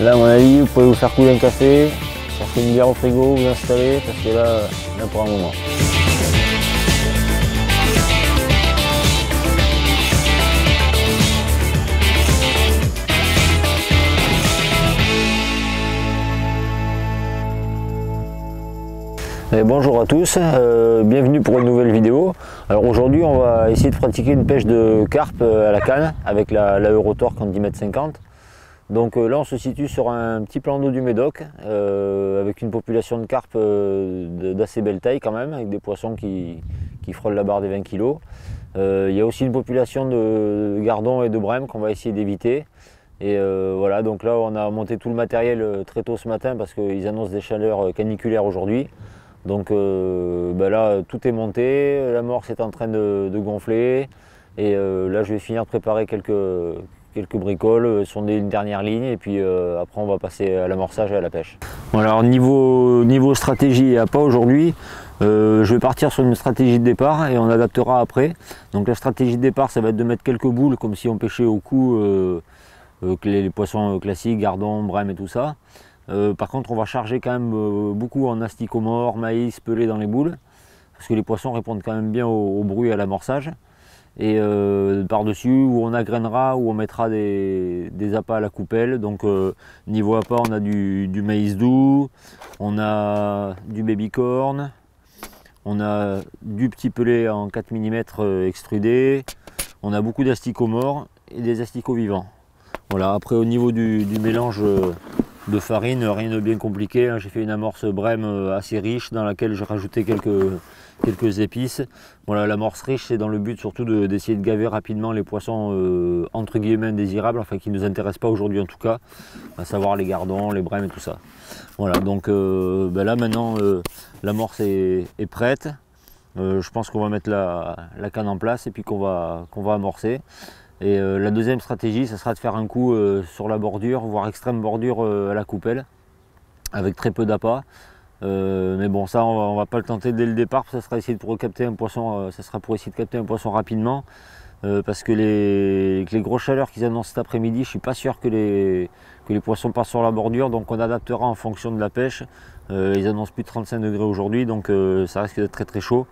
Là, à mon avis, vous pouvez vous faire couler un café, chercher une bière au frigo, vous installer, parce que là pour un moment. Et bonjour à tous, bienvenue pour une nouvelle vidéo. Alors aujourd'hui on va essayer de pratiquer une pêche de carpe à la canne avec la Eurotorque en 10,50 m. Donc là on se situe sur un petit plan d'eau du Médoc avec une population de carpe d'assez belle taille quand même, avec des poissons qui frôlent la barre des 20 kg. Il y a aussi une population de gardons et de brèmes qu'on va essayer d'éviter. Et voilà, donc là on a monté tout le matériel très tôt ce matin parce qu'ils annoncent des chaleurs caniculaires aujourd'hui. Donc là tout est monté, l'amorce est en train de gonfler et là je vais finir de préparer quelques bricoles, sonder une dernière ligne et puis après on va passer à l'amorçage et à la pêche. Bon, alors niveau stratégie, il n'y a pas aujourd'hui. Je vais partir sur une stratégie de départ et on adaptera après. Donc la stratégie de départ ça va être de mettre quelques boules comme si on pêchait au cou les poissons classiques, gardons, brèmes et tout ça. Par contre on va charger quand même beaucoup en asticomore, maïs, pelé dans les boules parce que les poissons répondent quand même bien au bruit et à l'amorçage. Et par-dessus où on agrainera, où on mettra des appâts à la coupelle. Donc niveau appât on a du maïs doux, on a du baby corn, on a du petit pelé en 4 mm extrudé, on a beaucoup d'asticomore et des asticots vivants. Voilà, après au niveau du mélange de farine, rien de bien compliqué, hein. J'ai fait une amorce brème assez riche dans laquelle j'ai rajouté quelques épices. Voilà, l'amorce riche c'est dans le but surtout d'essayer de gaver rapidement les poissons entre guillemets indésirables, enfin qui ne nous intéressent pas aujourd'hui en tout cas, à savoir les gardons, les brèmes et tout ça. Voilà, donc là maintenant l'amorce est prête. Je pense qu'on va mettre la canne en place et puis qu'on va amorcer. Et la deuxième stratégie, ça sera de faire un coup sur la bordure, voire extrême bordure à la coupelle, avec très peu d'appât. Mais bon, ça, on va pas le tenter dès le départ. Ça sera essayer de capter un poisson. Ça sera pour essayer de capter un poisson rapidement, parce que les grosses chaleurs qu'ils annoncent cet après-midi, je suis pas sûr que les poissons passent sur la bordure. Donc on adaptera en fonction de la pêche. Ils annoncent plus de 35 degrés aujourd'hui, donc ça risque d'être très chaud.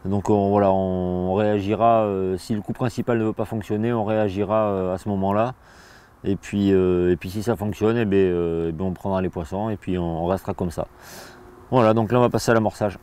Donc voilà, on réagira, si le coup principal ne veut pas fonctionner, on réagira à ce moment-là. Et puis si ça fonctionne, on prendra les poissons et puis on restera comme ça. Voilà, donc là on va passer à l'amorçage.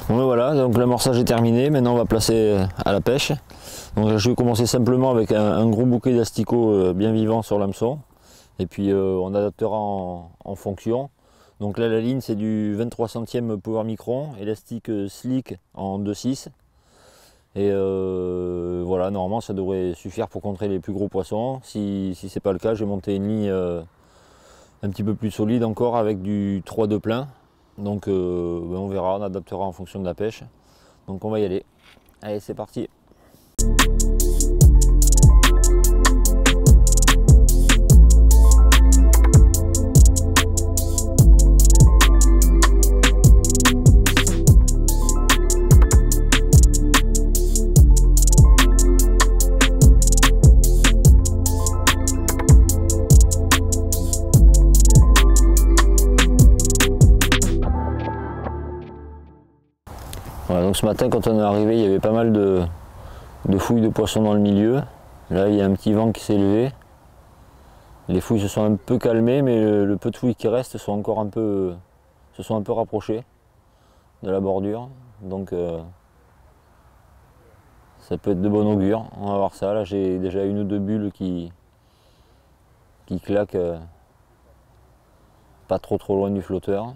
Bon, voilà, donc l'amorçage est terminé, maintenant on va placer à la pêche. Donc je vais commencer simplement avec un gros bouquet d'asticots bien vivants sur l'hameçon. Et puis on adaptera en fonction. Donc là la ligne c'est du 23 centièmes Power Micron, élastique slick en 2,6. Et voilà, normalement ça devrait suffire pour contrer les plus gros poissons. Si c'est pas le cas, je vais monter une ligne un petit peu plus solide encore avec du 3,2 plein. Donc on verra, on adaptera en fonction de la pêche. Donc on va y aller. Allez, c'est parti. Voilà, donc ce matin quand on est arrivé, il y avait pas mal de fouilles de poissons dans le milieu. Là il y a un petit vent qui s'est levé. Les fouilles se sont un peu calmées, mais le peu de fouilles qui restent se sont un peu rapprochées de la bordure. Donc ça peut être de bon augure. On va voir ça. Là j'ai déjà une ou deux bulles qui claquent pas trop loin du flotteur.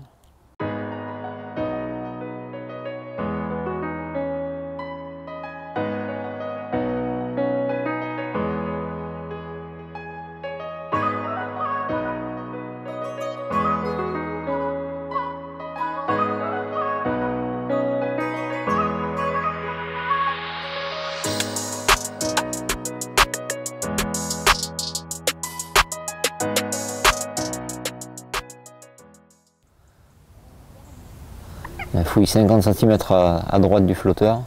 Elle fouille 50 cm à droite du flotteur.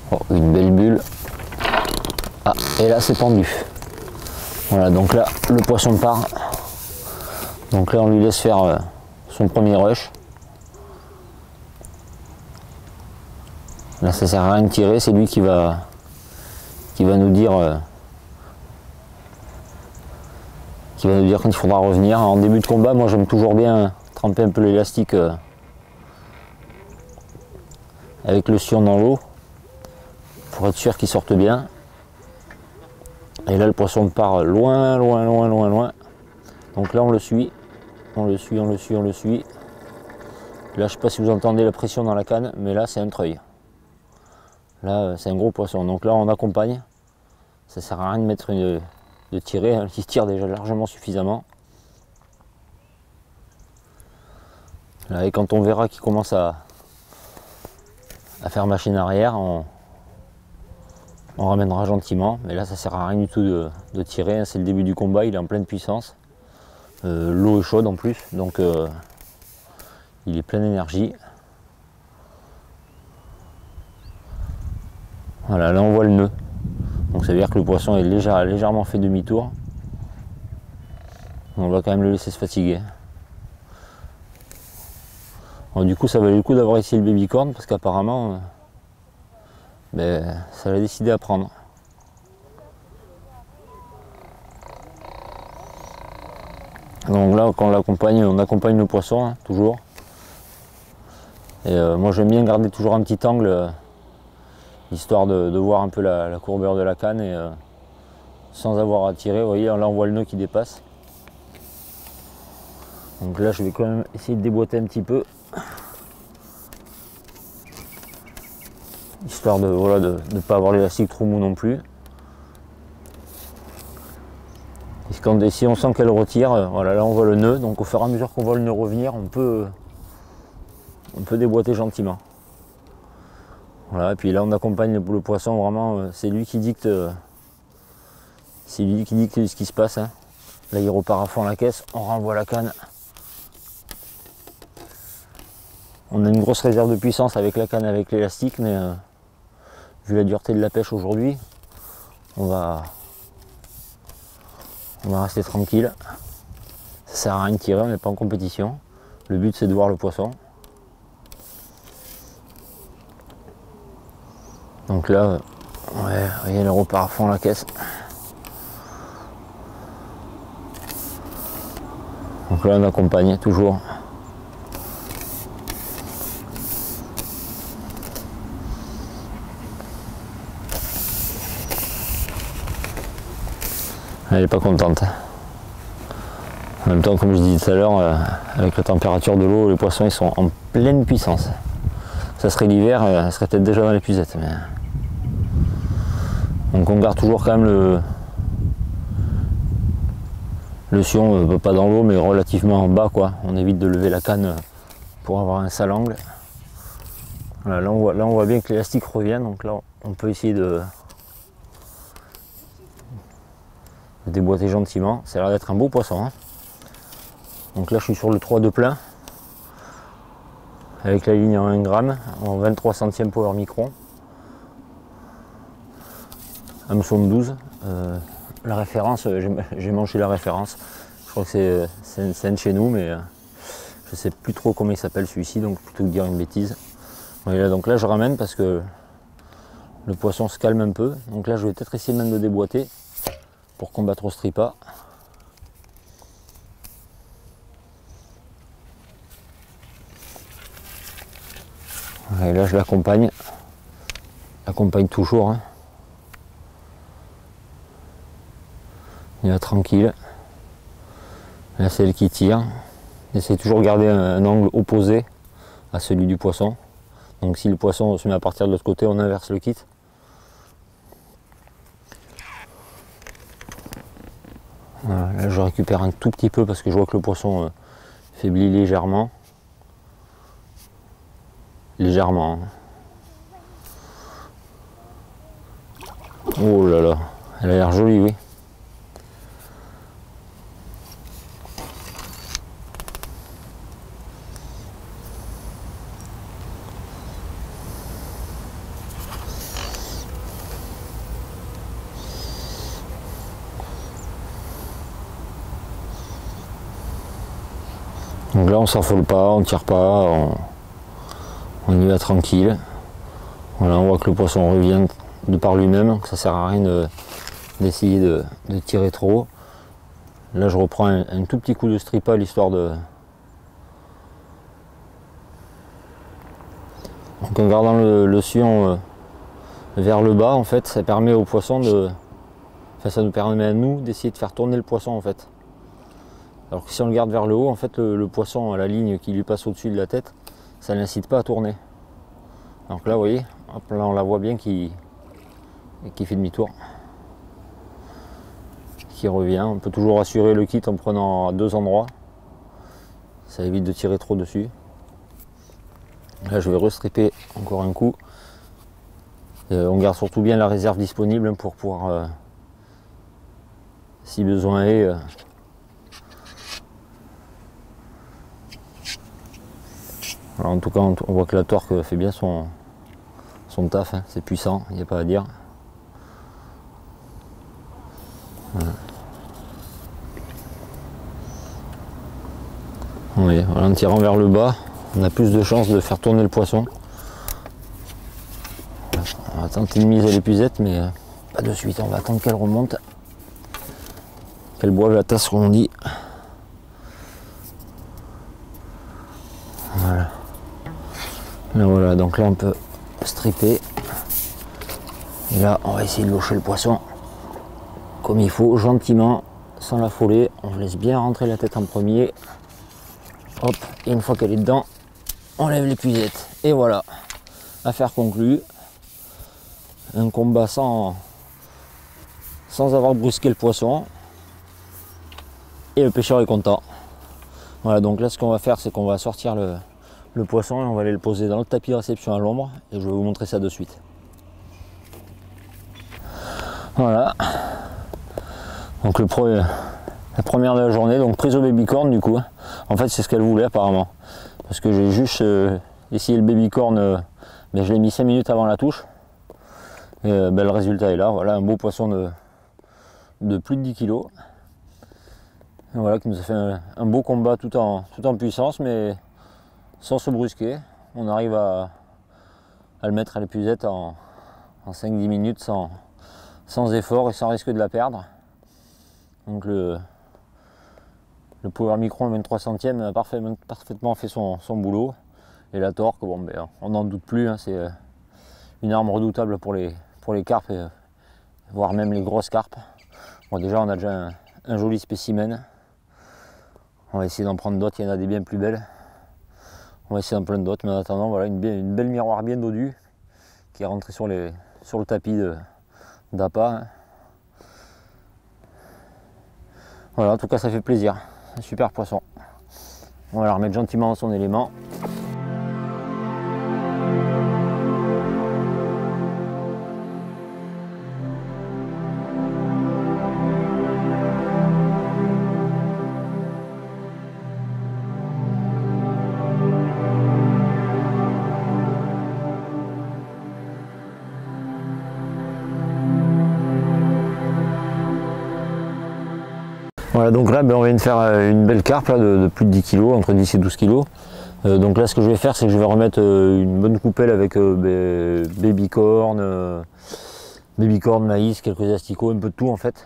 Oh, une belle bulle. Ah, et là c'est tendu. Voilà, donc là le poisson part. Donc là on lui laisse faire son premier rush. Là ça sert à rien de tirer, c'est lui qui va nous dire quand il faudra revenir. En début de combat, moi j'aime toujours bien tremper un peu l'élastique avec le sion dans l'eau pour être sûr qu'il sorte bien. Et là le poisson part loin. Donc là on le suit. On le suit. Là je sais pas si vous entendez la pression dans la canne, mais là c'est un treuil. Là c'est un gros poisson. Donc là on accompagne. Ça sert à rien de mettre de tirer, hein. Il tire déjà largement suffisamment. Là, et quand on verra qu'il commence à faire machine arrière, on ramènera gentiment. Mais là ça sert à rien du tout de tirer, hein. C'est le début du combat, il est en pleine puissance. L'eau est chaude en plus, donc il est plein d'énergie. Voilà, là on voit le nœud. Donc ça veut dire que le poisson est légèrement fait demi-tour. On va quand même le laisser se fatiguer. Bon, du coup ça valait le coup d'avoir essayé le baby-corn parce qu'apparemment ça l'a décidé à prendre. Donc là quand on accompagne le poisson, hein, toujours. Et moi j'aime bien garder toujours un petit angle. Histoire de voir un peu la courbure de la canne et sans avoir à tirer. Vous voyez, là on voit le nœud qui dépasse. Donc là je vais quand même essayer de déboîter un petit peu. Histoire de ne pas avoir l'élastique trop mou non plus. Et si on sent qu'elle retire, voilà, là on voit le nœud. Donc au fur et à mesure qu'on voit le nœud revenir, on peut déboîter gentiment. Voilà, et puis là on accompagne le poisson, vraiment c'est lui qui dicte ce qui se passe, hein. Là il repart à fond la caisse, on renvoie la canne. On a une grosse réserve de puissance avec la canne, avec l'élastique, mais vu la dureté de la pêche aujourd'hui, on va rester tranquille. Ça sert à rien de tirer, on n'est pas en compétition. Le but c'est de voir le poisson. Donc là, ouais, voyez, elle repart à fond la caisse. Donc là, on accompagne toujours. Elle n'est pas contente. En même temps, comme je disais tout à l'heure, avec la température de l'eau, les poissons ils sont en pleine puissance. Ça serait l'hiver, elle serait peut-être déjà dans l'épuisette. Mais... Donc on garde toujours quand même le sion, pas dans l'eau, mais relativement en bas, quoi. On évite de lever la canne pour avoir un sale angle. Voilà, là on voit bien que l'élastique revient, donc là on peut essayer de déboîter gentiment. Ça a l'air d'être un beau poisson, hein. Donc là je suis sur le 3 de plein avec la ligne en 1 g en 23 centièmes power micron, hameçon de 12. La référence, j'ai mangé la référence, je crois que c'est un de chez nous, mais je sais plus trop comment il s'appelle celui-ci, donc plutôt que de dire une bêtise. Voilà, donc là je ramène parce que le poisson se calme un peu, donc là je vais peut-être essayer même de déboîter pour combattre au stripa. Et là je l'accompagne toujours, hein. Il est tranquille. Là c'est elle qui tire. J'essaie toujours de garder un angle opposé à celui du poisson. Donc si le poisson se met à partir de l'autre côté, on inverse le kit. Voilà, là je récupère un tout petit peu parce que je vois que le poisson faiblit légèrement. Légèrement. Oh là là, elle a l'air jolie, oui. Donc là on s'affole pas, on tire pas, on y va tranquille. Voilà, on voit que le poisson revient de par lui-même, que ça sert à rien d'essayer de tirer trop. Là je reprends un tout petit coup de stripal histoire de... Donc en gardant le sillon vers le bas, en fait, ça permet au poisson de... Enfin, ça nous permet à nous d'essayer de faire tourner le poisson en fait. Alors que si on le garde vers le haut, en fait le poisson à la ligne qui lui passe au-dessus de la tête, ça n'incite pas à tourner. Donc là vous voyez, hop, là on la voit bien qui fait demi-tour. Qui revient. On peut toujours assurer le kit en prenant à 2 endroits. Ça évite de tirer trop dessus. Là je vais restripper encore un coup. On garde surtout bien la réserve disponible pour pouvoir, si besoin est, alors en tout cas on voit que la torque fait bien son taf, hein. C'est puissant, il n'y a pas à dire. Voilà. Oui, voilà, en tirant vers le bas, on a plus de chances de faire tourner le poisson. On va tenter de miser l'épuisette, mais pas de suite, on va attendre qu'elle remonte. Qu'elle boive la tasse, comme on dit. Voilà. Là, voilà, donc là on peut stripper. Et là on va essayer de locher le poisson comme il faut, gentiment, sans l'affoler. On laisse bien rentrer la tête en premier. Hop, et une fois qu'elle est dedans, on lève l'épuisette. Et voilà, affaire conclue. Un combat sans avoir brusqué le poisson. Et le pêcheur est content. Voilà, donc là ce qu'on va faire, c'est qu'on va sortir le poisson et on va aller le poser dans le tapis de réception à l'ombre. Et je vais vous montrer ça de suite. Voilà. Donc la première de la journée, donc prise au babycorn du coup. En fait c'est ce qu'elle voulait apparemment. Parce que j'ai juste essayé le babycorn, mais je l'ai mis 5 minutes avant la touche. Et le résultat est là, voilà, un beau poisson de plus de 10 kg. Et voilà, qui nous a fait un beau combat tout en puissance, mais sans se brusquer. On arrive à le mettre à l'épuisette en 5-10 minutes sans effort et sans risque de la perdre. Donc le Power Micron 23 centièmes a parfaitement fait son boulot. Et la torque, bon, ben, on n'en doute plus, hein, c'est une arme redoutable pour les carpes, voire même les grosses carpes. Bon, déjà on a déjà un joli spécimen. On va essayer d'en prendre d'autres, il y en a des bien plus belles. On va essayer d'en prendre d'autres, mais en attendant, voilà une belle miroir bien dodue qui est rentrée sur le tapis d'appât. Hein. Voilà, en tout cas ça fait plaisir, un super poisson. On va la remettre gentiment dans son élément. Voilà, donc là on vient de faire une belle carpe là, de plus de 10 kg, entre 10 et 12 kg. Donc là ce que je vais faire, c'est que je vais remettre une bonne coupelle avec babycorn, maïs, quelques asticots, un peu de tout en fait.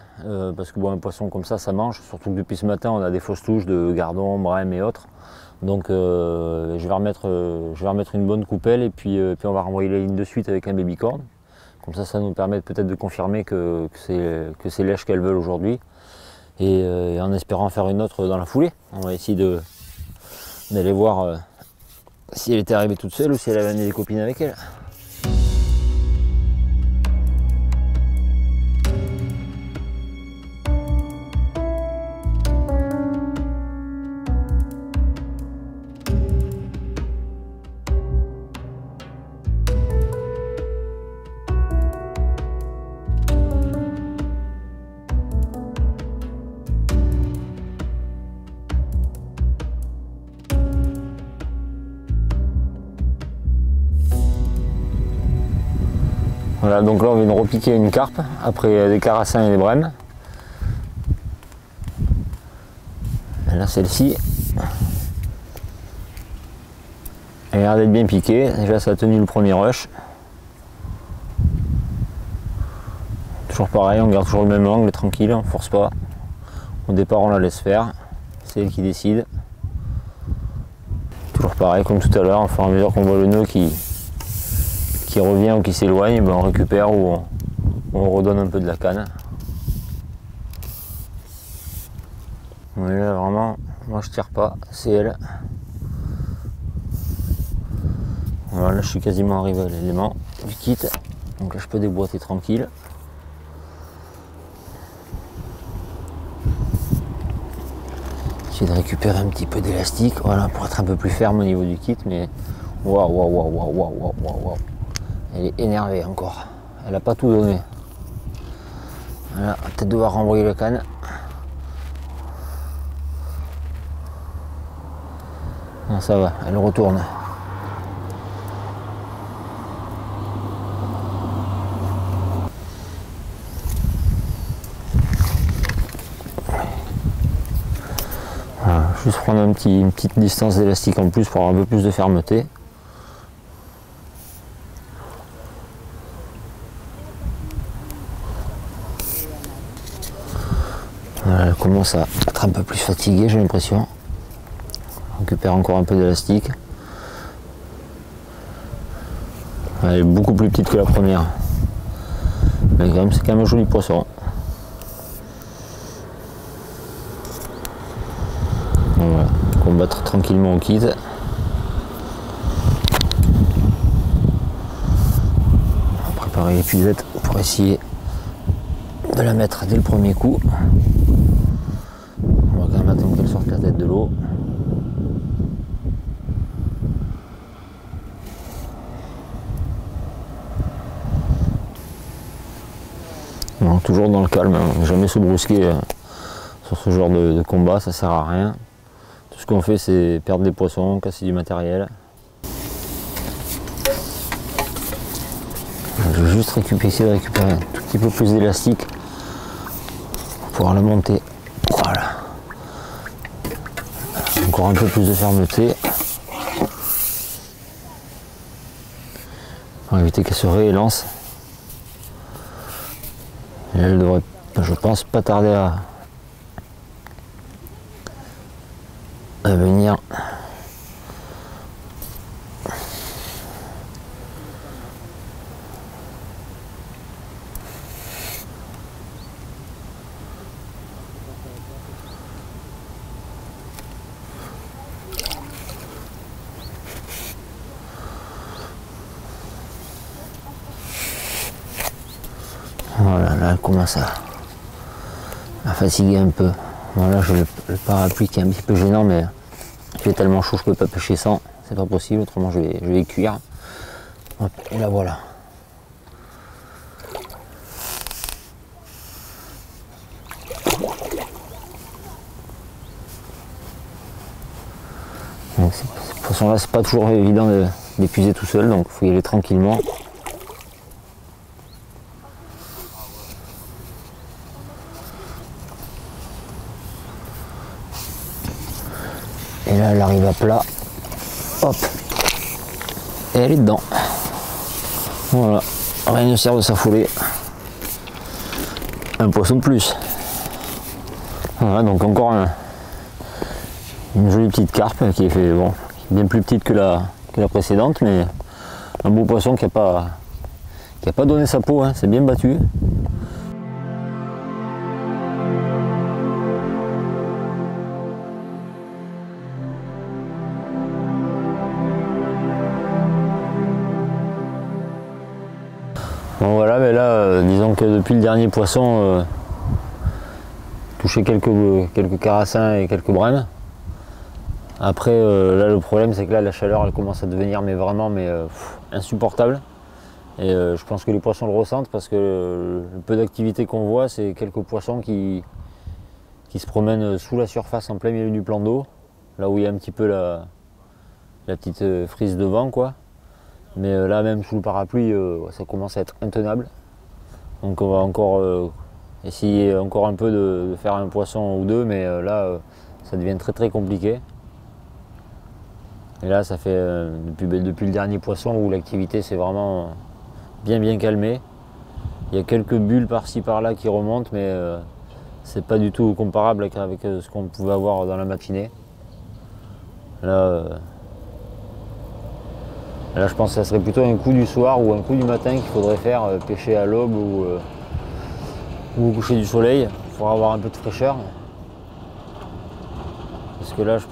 Parce que bon, un poisson comme ça mange, surtout que depuis ce matin on a des fausses touches de gardon, brème et autres. Donc je vais remettre une bonne coupelle et puis on va renvoyer la ligne de suite avec un babycorn. Comme ça nous permet peut-être de confirmer que c'est lèche qu'elles veulent aujourd'hui. Et en espérant faire une autre dans la foulée. On va essayer d'aller voir si elle était arrivée toute seule ou si elle avait amené des copines avec elle. Voilà, donc là on vient de repiquer une carpe après des carassins et des brèmes. Et là celle-ci, Elle a l'air d'être bien piquée. Déjà ça a tenu le premier rush. Toujours pareil, on garde toujours le même angle, tranquille, on force pas. Au départ on la laisse faire. C'est elle qui décide. Toujours pareil comme tout à l'heure, au fur et à mesure qu'on voit le nœud qui revient ou qui s'éloigne, ben on récupère ou on redonne un peu de la canne. Mais là vraiment, moi je tire pas, c'est elle. Voilà, là je suis quasiment arrivé à l'élément du kit, donc là je peux déboîter tranquille. J'essaie de récupérer un petit peu d'élastique, voilà, pour être un peu plus ferme au niveau du kit, mais waouh, waouh, waouh, waouh, waouh, waouh, waouh. Elle est énervée encore, elle a pas tout donné. Voilà, on va peut-être devoir renvoyer la canne. Non, ça va, elle retourne. Voilà, juste prendre une petite distance d'élastique en plus pour avoir un peu plus de fermeté. Voilà, elle commence à être un peu plus fatiguée, j'ai l'impression. On récupère encore un peu d'élastique. Elle est beaucoup plus petite que la première. Mais c'est quand même un joli poisson. Voilà, combattre tranquillement au kit. On va préparer l'épuisette pour essayer de la mettre dès le premier coup. On va quand même attendre qu'elle sorte la tête de l'eau. Toujours dans le calme, hein. Jamais se brusquer sur ce genre de combat, ça sert à rien. Tout ce qu'on fait c'est perdre des poissons, casser du matériel. Je vais juste essayer de récupérer un tout petit peu plus d'élastique pour pouvoir le monter. Voilà. Encore un peu plus de fermeté. Pour éviter qu'elle se réélance. Et elle devrait, je pense, pas tarder à venir. Voilà, là elle commence à fatiguer un peu. Voilà, j'ai le parapluie qui est un petit peu gênant, mais il fait tellement chaud, je peux pas pêcher sans. C'est pas possible, autrement je vais cuire. Hop, et là voilà. Donc, ces poissons-là, c'est pas toujours évident d'épuiser tout seul, donc il faut y aller tranquillement. Et là, elle arrive à plat. Hop. Et elle est dedans. Voilà. Rien ne sert de s'affoler. Un poisson de plus. Voilà, donc encore une jolie petite carpe qui est fait, bon, bien plus petite que la précédente, mais un beau poisson qui n'a pas donné sa peau, hein, c'est bien battu. Bon voilà, mais là, disons que depuis le dernier poisson, touché quelques carassins et quelques brèmes. Après, là le problème c'est que là la chaleur elle commence à devenir vraiment insupportable. Et je pense que les poissons le ressentent parce que le peu d'activité qu'on voit, c'est quelques poissons qui se promènent sous la surface en plein milieu du plan d'eau, là où il y a un petit peu la petite frise de vent, quoi. Mais là même sous le parapluie, ça commence à être intenable. Donc on va encore essayer encore un peu de faire un poisson ou deux, mais là ça devient très compliqué. Et là, ça fait depuis le dernier poisson où l'activité s'est vraiment bien calmée. Il y a quelques bulles par-ci par-là qui remontent, mais c'est pas du tout comparable avec ce qu'on pouvait avoir dans la matinée. Là, je pense que ça serait plutôt un coup du soir ou un coup du matin qu'il faudrait faire, pêcher à l'aube ou au coucher du soleil pour avoir un peu de fraîcheur. Parce que là, je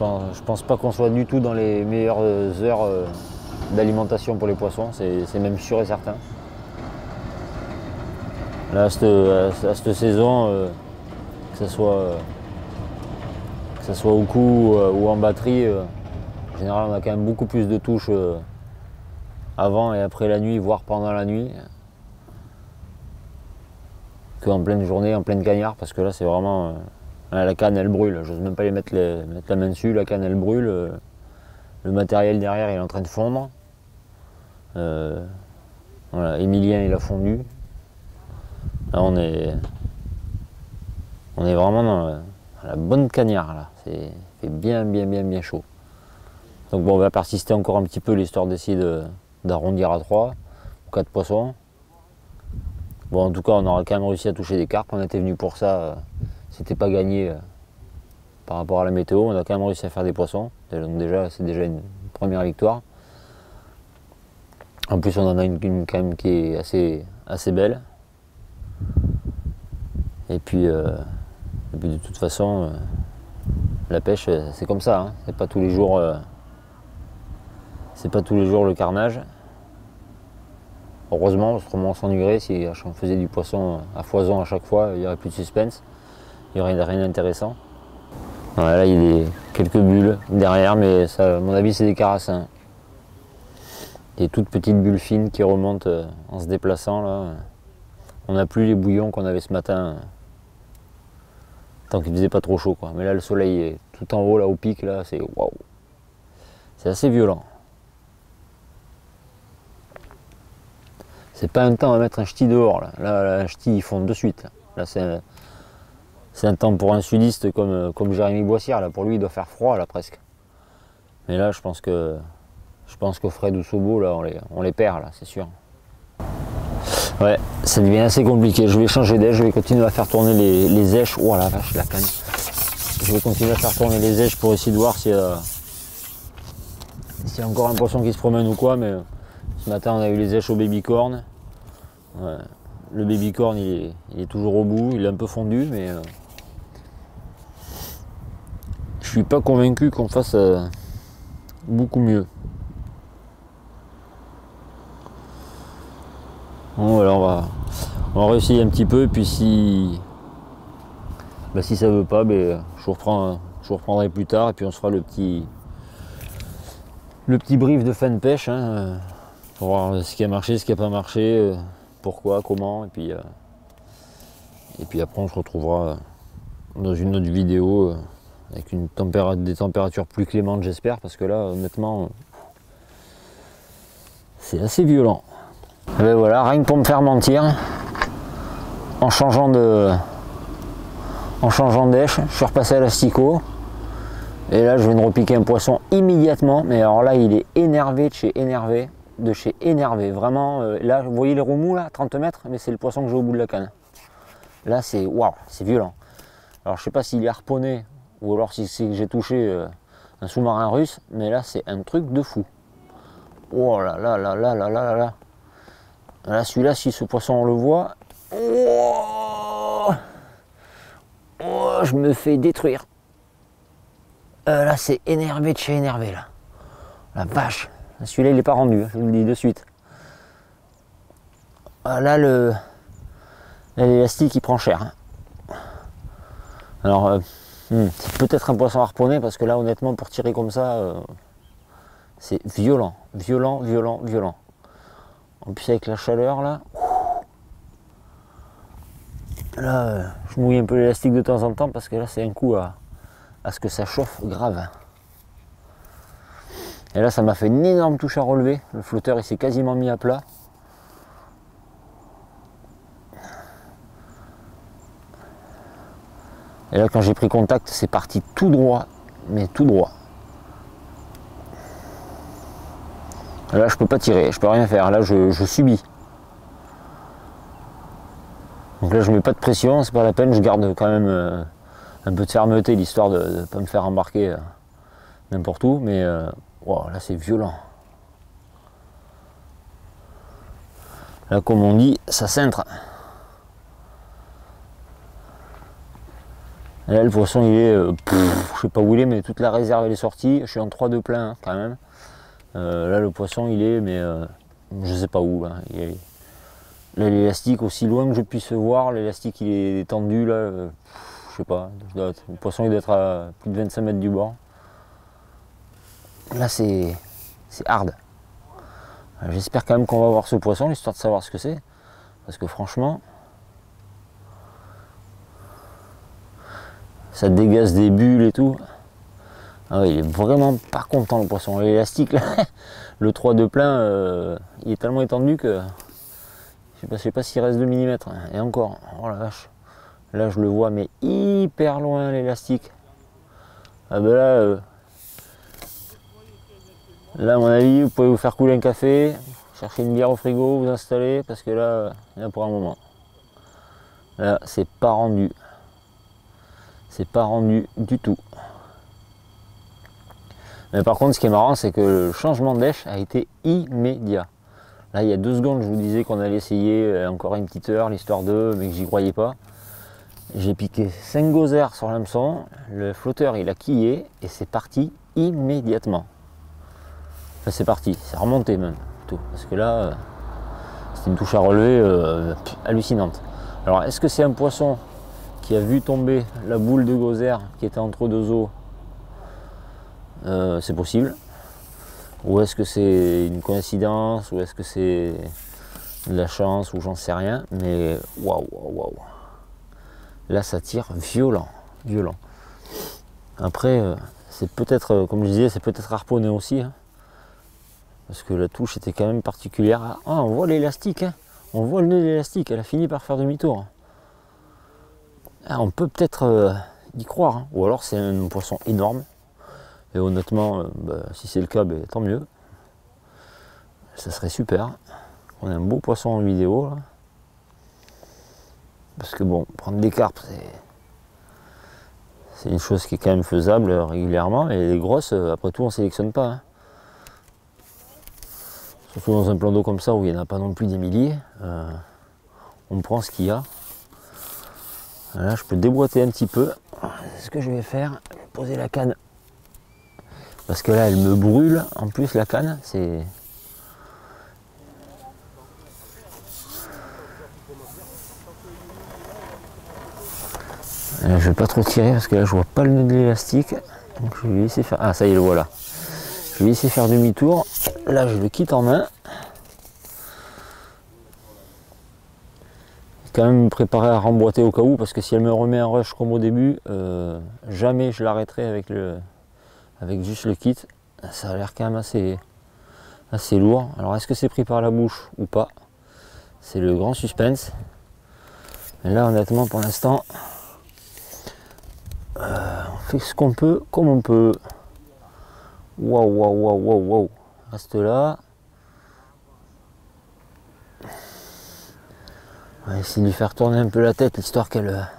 pense pas qu'on soit du tout dans les meilleures heures d'alimentation pour les poissons, c'est même sûr et certain. Là, à cette saison, que ce soit au coup ou en batterie, en général, on a quand même beaucoup plus de touches avant et après la nuit, voire pendant la nuit, qu'en pleine journée, en pleine cagnard, parce que là, c'est vraiment... la canne, elle brûle. J'ose même pas mettre la main dessus, la canne, elle brûle. Le matériel derrière, il est en train de fondre. Voilà, Emilien, il a fondu. Là, on est vraiment dans la bonne cagnard, là. C'est bien chaud. Donc bon, on va persister encore un petit peu, l'histoire d'essayer d'arrondir à 3 ou 4 poissons. Bon, en tout cas, on aura quand même réussi à toucher des carpes. On était venu pour ça. C'était pas gagné par rapport à la météo. On a quand même réussi à faire des poissons. Donc déjà, c'est déjà une première victoire. En plus, on en a une quand même qui est assez belle. Et puis de toute façon, la pêche, c'est comme ça. Hein. C'est pas tous les jours le carnage. Heureusement, autrement on s'ennuierait si on faisait du poisson à foison à chaque fois, il n'y aurait plus de suspense, il n'y aurait rien d'intéressant. Voilà, là il y a quelques bulles derrière, mais ça, à mon avis c'est des carassins. Des toutes petites bulles fines qui remontent en se déplaçant là. On n'a plus les bouillons qu'on avait ce matin, tant qu'il faisait pas trop chaud quoi. Mais là le soleil est tout en haut là au pic là, c'est waouh. C'est assez violent. C'est pas un temps à mettre un ch'ti dehors là. Là un ch'ti il fond de suite. Là c'est un temps pour un sudiste comme Jérémy Boissière là. Pour lui il doit faire froid là presque. Mais là je pense qu'au Fred ou Sobo là on les perd là, c'est sûr. Ouais, ça devient assez compliqué. Je vais changer d'èche, je vais continuer à faire tourner les èches. Oh la vache, la canne. Je vais continuer à faire tourner les èches pour essayer de voir s'il y a encore un poisson qui se promène ou quoi. Mais ce matin on a eu les èches au babycorn. Ouais, le babycorn il est toujours au bout, il est un peu fondu, mais je suis pas convaincu qu'on fasse beaucoup mieux. Bon, voilà, on va réessayer un petit peu, et puis si ça veut pas, je vous reprendrai plus tard, et puis on se fera le petit brief de fin de pêche, hein, pour voir ce qui a marché, ce qui n'a pas marché, pourquoi, comment, et puis après on se retrouvera dans une autre vidéo avec des températures plus clémentes, j'espère, parce que là honnêtement c'est assez violent. Et ben voilà, rien que pour me faire mentir, en changeant d'èche, je suis repassé à l'asticot. Et là, je viens de repiquer un poisson immédiatement. Mais alors là, il est énervé de chez énervé. Vraiment, là, vous voyez les remous là, 30 mètres, mais c'est le poisson que j'ai au bout de la canne. Là, c'est waouh, c'est violent. Alors, je sais pas s'il est harponné ou alors si c'est que j'ai touché un sous-marin russe, mais là, c'est un truc de fou. Oh là là là là là là là. Là, celui-là, si ce poisson on le voit, je me fais détruire. Là, c'est énervé de chez énervé, là. La vache. Celui-là, il n'est pas rendu, je vous le dis de suite. Là, l'élastique, il prend cher. Hein. Alors, c'est peut-être un poisson harponné, parce que là, honnêtement, pour tirer comme ça, c'est violent. En plus avec la chaleur là, je mouille un peu l'élastique de temps en temps parce que là c'est un coup à ce que ça chauffe grave. Et là ça m'a fait une énorme touche à relever, le flotteur il s'est quasiment mis à plat. Et là quand j'ai pris contact c'est parti tout droit, mais tout droit. Là, je peux pas tirer, je peux rien faire. Là, je subis. Donc là, je mets pas de pression, c'est pas la peine. Je garde quand même un peu de fermeté, l'histoire de ne pas me faire embarquer n'importe où. Mais wow, là, c'est violent. Là, comme on dit, ça cintre. Et là, le poisson, il est, je sais pas où il est, mais toute la réserve, elle est sortie. Je suis en 3 de plein, hein, quand même. Là, le poisson, il est, mais je sais pas où. Là, là, l'élastique, aussi loin que je puisse voir, l'élastique, il est tendu, là. Je sais pas. Le poisson, il doit être à plus de 25 mètres du bord. Là, c'est hard. J'espère quand même qu'on va voir ce poisson, histoire de savoir ce que c'est. Parce que franchement, ça dégaze des bulles et tout. Ah ouais, il est vraiment pas content le poisson. L'élastique, là, le 3 de plein, il est tellement étendu que je sais pas s'il reste 2 mm. Et encore, oh la vache. Là, je le vois, mais hyper loin l'élastique. Ah ben là, à mon avis, vous pouvez vous faire couler un café, chercher une bière au frigo, vous installer, parce que là, il y en a pour un moment. Là, c'est pas rendu. C'est pas rendu du tout. Mais par contre, ce qui est marrant, c'est que le changement d'èche a été immédiat. Là, il y a 2 secondes, je vous disais qu'on allait essayer encore une petite heure, l'histoire de, mais que j'y croyais pas. J'ai piqué 5 gozers sur l'hameçon, le flotteur il a quillé et c'est parti immédiatement. Enfin, c'est parti, c'est remonté même, tout. Parce que là, c'est une touche à relever hallucinante. Alors, est-ce que c'est un poisson qui a vu tomber la boule de gozer qui était entre 2 eaux? C'est possible. Ou est-ce que c'est une coïncidence, ou est-ce que c'est de la chance, ou j'en sais rien. Mais waouh, waouh, waouh. Là, ça tire violent, violent. Après, c'est peut-être, comme je disais, c'est peut-être harponné aussi. Hein, parce que la touche était quand même particulière. Ah, on voit l'élastique, hein, on voit le nœud de l'élastique. Elle a fini par faire demi-tour. Ah, on peut peut-être y croire. Hein. Ou alors c'est un poisson énorme. Et honnêtement, si c'est le cas, tant mieux. Ça serait super. On a un beau poisson en vidéo. Là. Parce que bon, prendre des carpes, c'est une chose qui est quand même faisable régulièrement. Et les grosses, après tout, on ne sélectionne pas. Hein. Surtout dans un plan d'eau comme ça où il n'y en a pas non plus des milliers. On prend ce qu'il y a. Là, je peux déboîter un petit peu. Ce que je vais faire, poser la canne. Parce que là, elle me brûle. En plus, la canne, c'est... Je vais pas trop tirer parce que là, je vois pas le nœud de l'élastique. Donc, je vais laisser faire... Ah, ça y est, le voilà. Je vais laisser faire demi-tour. Là, je le quitte en main. Quand même me préparer à remboîter au cas où, parce que si elle me remet un rush comme au début, jamais je l'arrêterai avec juste le kit. Ça a l'air quand même assez lourd. Alors est-ce que c'est pris par la bouche ou pas? C'est le grand suspense. Mais là honnêtement pour l'instant, on fait ce qu'on peut comme on peut. Waouh, waouh, waouh, waouh, waouh. Reste là. On va essayer de lui faire tourner un peu la tête, histoire qu'elle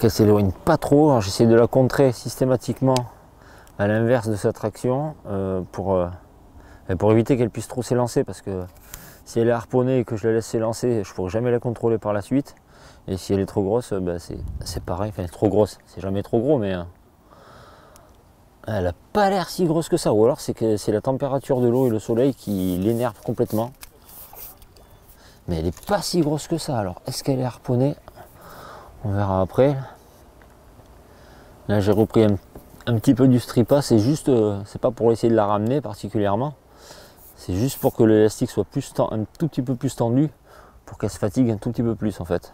s'éloigne pas trop. J'essaie de la contrer systématiquement à l'inverse de sa traction pour éviter qu'elle puisse trop s'élancer, parce que si elle est harponnée et que je la laisse s'élancer, je ne pourrai jamais la contrôler par la suite. Et si elle est trop grosse, c'est pareil. Enfin, trop grosse, c'est jamais trop gros, mais elle n'a pas l'air si grosse que ça. Ou alors c'est que c'est la température de l'eau et le soleil qui l'énerve complètement. Mais elle n'est pas si grosse que ça. Alors, est-ce qu'elle est harponnée? On verra après. Là, j'ai repris un petit peu du stripa. C'est juste, c'est pas pour essayer de la ramener particulièrement. C'est juste pour que l'élastique soit un tout petit peu plus tendu, pour qu'elle se fatigue un tout petit peu plus en fait.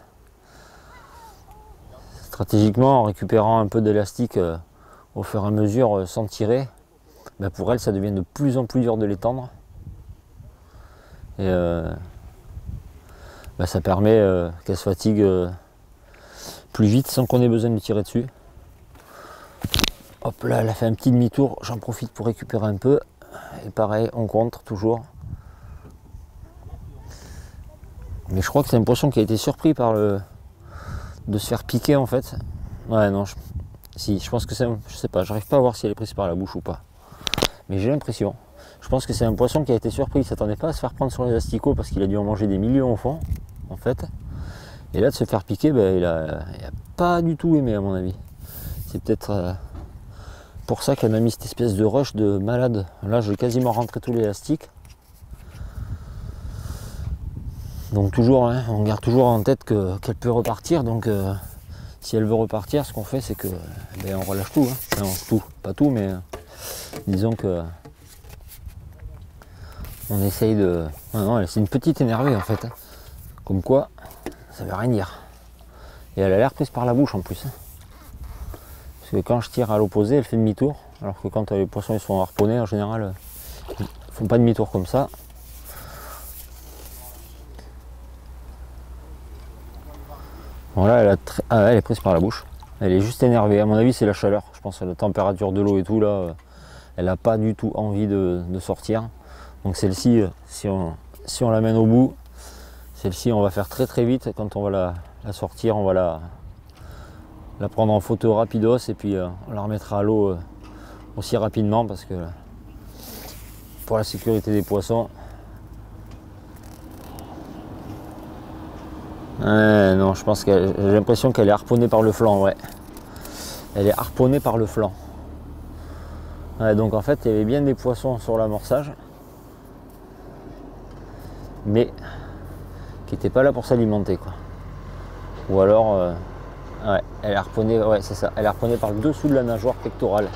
Stratégiquement, en récupérant un peu d'élastique au fur et à mesure sans tirer, pour elle, ça devient de plus en plus dur de l'étendre. Et ça permet qu'elle se fatigue plus vite sans qu'on ait besoin de tirer dessus. Hop là, elle a fait un petit demi-tour, j'en profite pour récupérer un peu. Et pareil, on contre toujours. Mais je crois que c'est un poisson qui a été surpris par le... de se faire piquer en fait. Ouais, non, si, je pense que c'est... Je sais pas, j'arrive pas à voir si elle est prise par la bouche ou pas. Mais j'ai l'impression. Je pense que c'est un poisson qui a été surpris, il s'attendait pas à se faire prendre sur les asticots parce qu'il a dû en manger des millions au fond, en fait. Et là, de se faire piquer, ben, il a pas du tout aimé à mon avis. C'est peut-être pour ça qu'elle m'a mis cette espèce de rush de malade. Là, j'ai quasiment rentré tout l'élastique. Donc toujours, hein, on garde toujours en tête qu'elle peut repartir. Donc si elle veut repartir, ce qu'on fait, c'est que ben, on relâche tout. Hein. Enfin, tout, pas tout, mais disons que on essaye de... Non, c'est une petite énervée en fait. Hein. Comme quoi, ça veut rien dire. Et elle a l'air prise par la bouche en plus. Hein. Parce que quand je tire à l'opposé, elle fait demi-tour. Alors que quand les poissons ils sont harponnés, en général, ils font pas demi-tour comme ça. Voilà, elle est prise par la bouche. Elle est juste énervée. À mon avis, c'est la chaleur. Je pense à la température de l'eau et tout là. Elle n'a pas du tout envie de sortir. Donc celle-ci, si on l'amène au bout, celle-ci on va faire très très vite. Quand on va la sortir, on va la prendre en photo rapidos et puis on la remettra à l'eau aussi rapidement parce que pour la sécurité des poissons. Non, je pense que j'ai l'impression qu'elle est harponnée par le flanc, ouais. Elle est harponnée par le flanc. Ouais, donc en fait, il y avait bien des poissons sur l'amorçage, mais qui n'étaient pas là pour s'alimenter, quoi. Ou alors, ouais, elle est harponnée, ouais, c'est ça. Elle est harponnée par le dessous de la nageoire pectorale.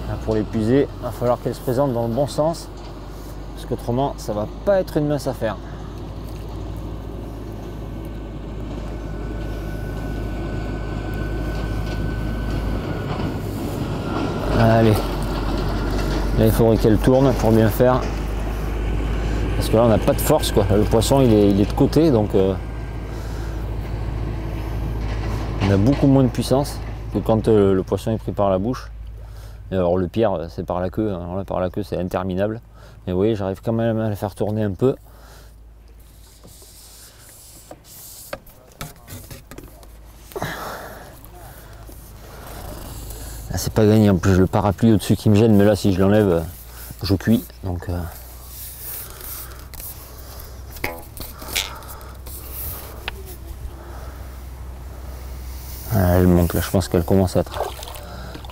Là, pour l'épuiser, il va falloir qu'elle se présente dans le bon sens, parce qu'autrement, ça va pas être une mince affaire. Allez, là il faudrait qu'elle tourne pour bien faire, parce que là on n'a pas de force quoi. Le poisson il est de côté, donc on a beaucoup moins de puissance que quand le poisson est pris par la bouche. Et alors le pire c'est par la queue, alors là par la queue c'est interminable, mais vous voyez j'arrive quand même à la faire tourner un peu. Là c'est pas gagné, en plus j'ai le parapluie au-dessus qui me gêne, mais là si je l'enlève, je cuis. Donc elle monte là, je pense qu'elle commence à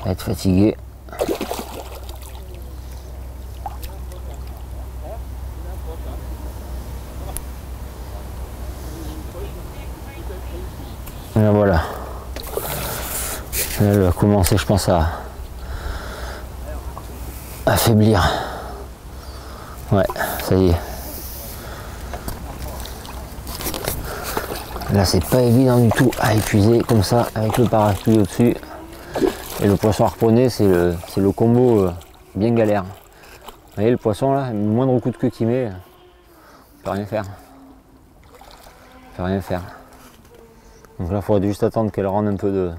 être fatiguée. Et là, voilà. Elle va commencer, je pense, à affaiblir. Ouais, ça y est. Là, c'est pas évident du tout à épuiser comme ça, avec le parapluie au-dessus. Et le poisson harponné, c'est le combo bien galère. Vous voyez le poisson là, le moindre coup de queue qu'il met, on peut rien faire. On peut rien faire. Donc là, il faudrait juste attendre qu'elle rende un peu de...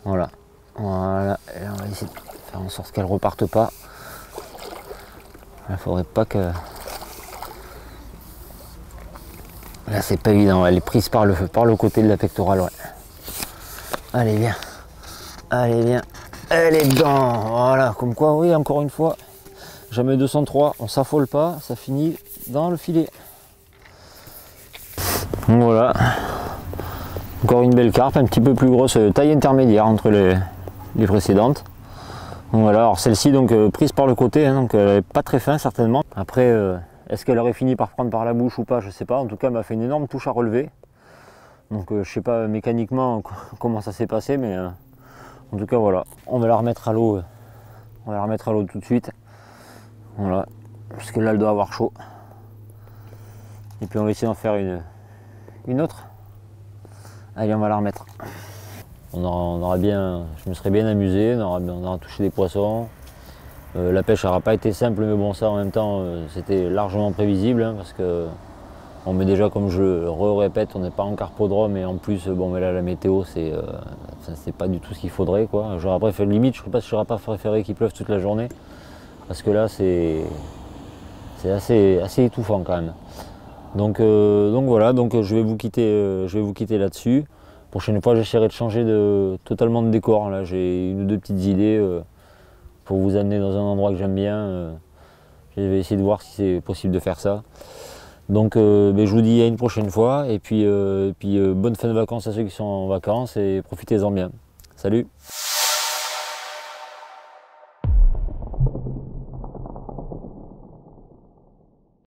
Voilà. Voilà. Et là, on va essayer de faire en sorte qu'elle reparte pas. Il faudrait pas que... Là, c'est pas évident. Elle est prise par le côté de la pectorale. Ouais. Allez, viens. Allez, viens. Elle est dedans. Voilà. Comme quoi, oui, encore une fois, jamais 203. On s'affole pas. Ça finit dans le filet. Voilà. Encore une belle carpe, un petit peu plus grosse, taille intermédiaire entre les précédentes. Donc voilà, alors celle-ci donc prise par le côté, hein, donc elle n'est pas très fin certainement. Après, est-ce qu'elle aurait fini par prendre par la bouche ou pas, je sais pas. En tout cas, elle m'a fait une énorme touche à relever. Donc je sais pas mécaniquement comment ça s'est passé, mais en tout cas voilà. On va la remettre à l'eau. On va la remettre à l'eau tout de suite. Voilà, parce que là elle doit avoir chaud. Et puis on va essayer d'en faire une autre. Allez, on va la remettre. On aura bien, je me serais bien amusé, on aura touché des poissons. La pêche n'aura pas été simple, mais bon, ça en même temps, c'était largement prévisible, hein, parce que Bon, mais déjà, comme je le répète, on n'est pas en carpodrome et en plus, bon, mais là, la météo, c'est pas du tout ce qu'il faudrait, quoi. J'aurais préféré, limite, je ne sais pas si j'aurais pas préféré qu'il pleuve toute la journée, parce que là, c'est assez étouffant quand même. Donc voilà, je vais vous quitter là-dessus. Prochaine fois, j'essaierai de changer totalement de décor. Là, j'ai une ou deux petites idées pour vous amener dans un endroit que j'aime bien. Je vais essayer de voir si c'est possible de faire ça. Donc je vous dis à une prochaine fois et puis bonne fin de vacances à ceux qui sont en vacances et profitez-en bien. Salut!